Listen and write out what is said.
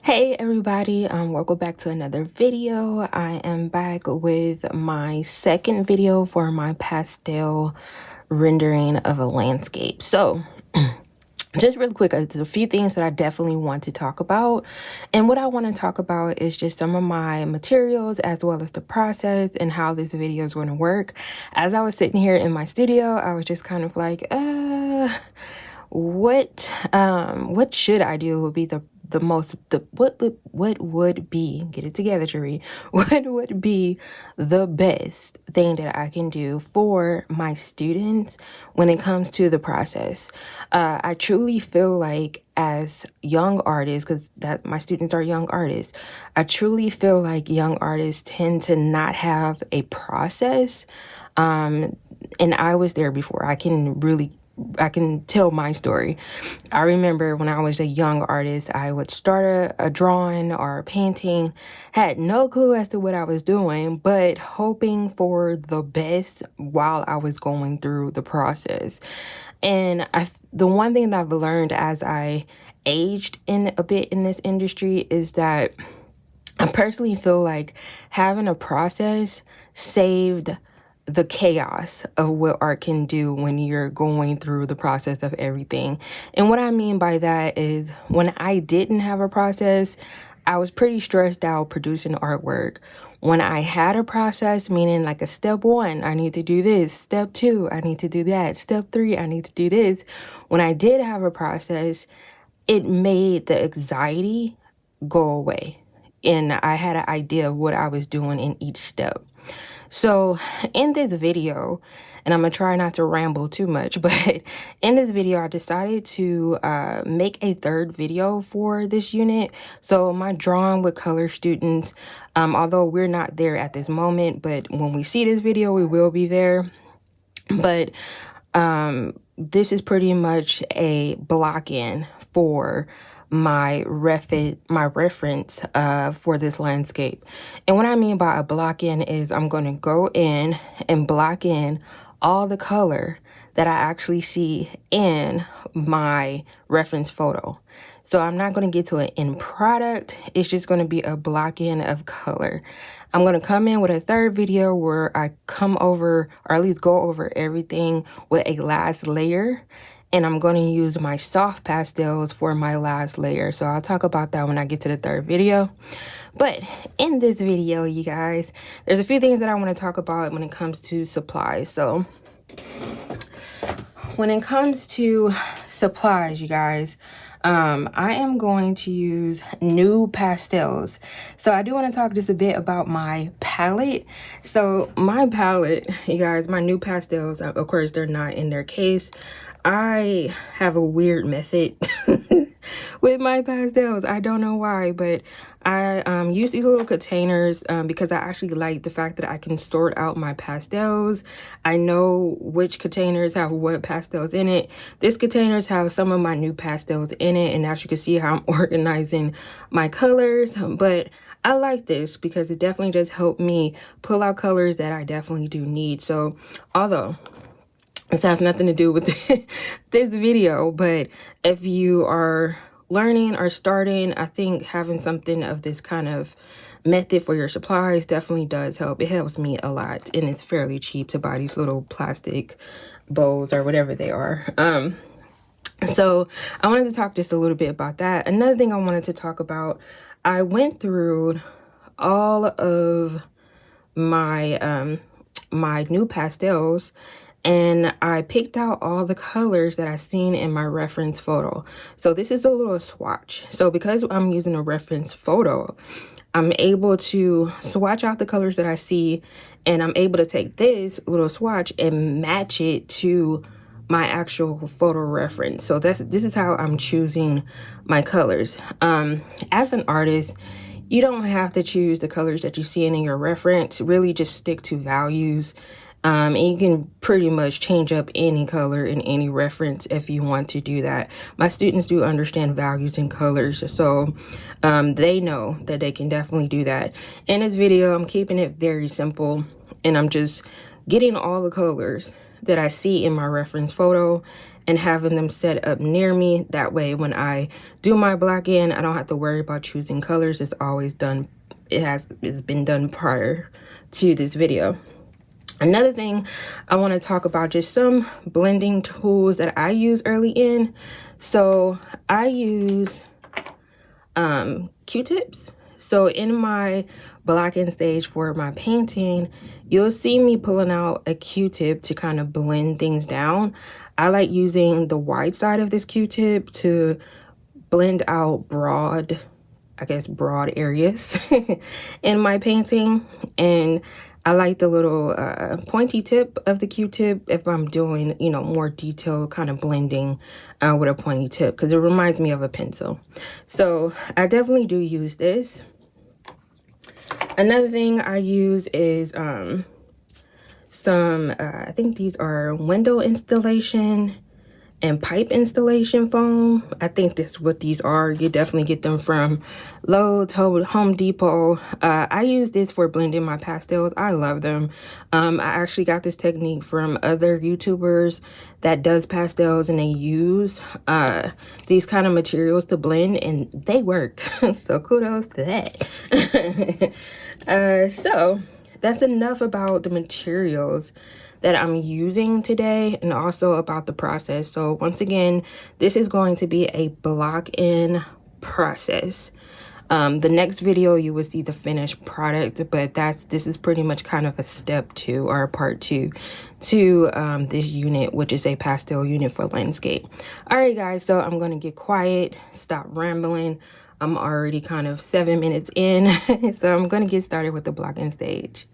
Hey everybody, welcome back to another video. I am back with my second video for my pastel rendering of a landscape. So just really quick, there's a few things that I definitely want to talk about. And what I want to talk about is just some of my materials as well as the process and how this video is going to work. As I was sitting here in my studio, I was just kind of like, what should I do would be what would be, get it together, Cherie, what would be the best thing that I can do for my students when it comes to the process. I truly feel like as young artists, because that my students are young artists, I truly feel like young artists tend to not have a process. And I was there before. I can tell my story. I remember when I was a young artist, I would start a drawing or a painting, had no clue as to what I was doing, but hoping for the best while I was going through the process. And the one thing that I've learned as I aged in a bit in this industry is that I personally feel like having a process saved the chaos of what art can do when you're going through the process of everything. And what I mean by that is when I didn't have a process, I was pretty stressed out producing artwork. When I had a process, meaning like a step 1, I need to do this. Step 2, I need to do that. Step 3, I need to do this. When I did have a process, it made the anxiety go away. And I had an idea of what I was doing in each step. So in this video, and I'm going to try not to ramble too much, but in this video, I decided to make a third video for this unit. So my drawing with color students, although we're not there at this moment, but when we see this video, we will be there. But this is pretty much a block-in for my reference for this landscape. And what I mean by a block-in is I'm going to go in and block in all the color that I actually see in my reference photo. So I'm not going to get to an end product. It's just going to be a block-in of color. I'm going to come in with a third video where I come over, or at least go over everything with a last layer. And I'm going to use my soft pastels for my last layer. So I'll talk about that when I get to the third video. But in this video, you guys, there's a few things that I want to talk about when it comes to supplies. So when it comes to supplies, you guys, I am going to use new pastels. So I do want to talk just a bit about my palette. So my palette, you guys, my new pastels, of course, they're not in their case. I have a weird method with my pastels. I don't know why, but I use these little containers because I actually like the fact that I can sort out my pastels. I know which containers have what pastels in it. These containers have some of my new pastels in it, and as you can see how I'm organizing my colors. But I like this because it definitely does help me pull out colors that I definitely do need. So although this has nothing to do with this video, but if you are learning or starting, I think having something of this kind of method for your supplies definitely does help. It helps me a lot, and it's fairly cheap to buy these little plastic bowls or whatever they are. So I wanted to talk just a little bit about that. Another thing I wanted to talk about, I went through all of my my new pastels, and I picked out all the colors that I seen in my reference photo. So this is a little swatch. So because I'm using a reference photo, I'm able to swatch out the colors that I see, and I'm able to take this little swatch and match it to my actual photo reference. So this is how I'm choosing my colors. As an artist, you don't have to choose the colors that you see in your reference. Really just stick to values. And you can pretty much change up any color in any reference if you want to do that. My students do understand values and colors, so they know that they can definitely do that. In this video, I'm keeping it very simple, and I'm just getting all the colors that I see in my reference photo and having them set up near me. That way, when I do my block in, I don't have to worry about choosing colors. It's always done. It's been done prior to this video. Another thing I want to talk about, just some blending tools that I use early in. So I use Q-tips. So in my blocking stage for my painting, you'll see me pulling out a Q-tip to kind of blend things down. I like using the wide side of this Q-tip to blend out broad areas in my painting. And I like the little pointy tip of the Q-tip if I'm doing, more detailed kind of blending with a pointy tip, because it reminds me of a pencil. So I definitely do use this. Another thing I use is some, I think these are window installation and pipe installation foam. I think that's what these are. You definitely get them from Lowe's, Home Depot. I use this for blending my pastels. I love them. I actually got this technique from other YouTubers that does pastels, and they use these kind of materials to blend, and they work. So kudos to that. So that's enough about the materials that I'm using today, and also about the process. So once again, this is going to be a block in process. The next video you will see the finished product, but this is pretty much kind of a step 2 or a part 2 to this unit, which is a pastel unit for landscape. All right guys, so I'm going to get quiet, stop rambling. I'm already kind of 7 minutes in. So I'm going to get started with the blocking stage.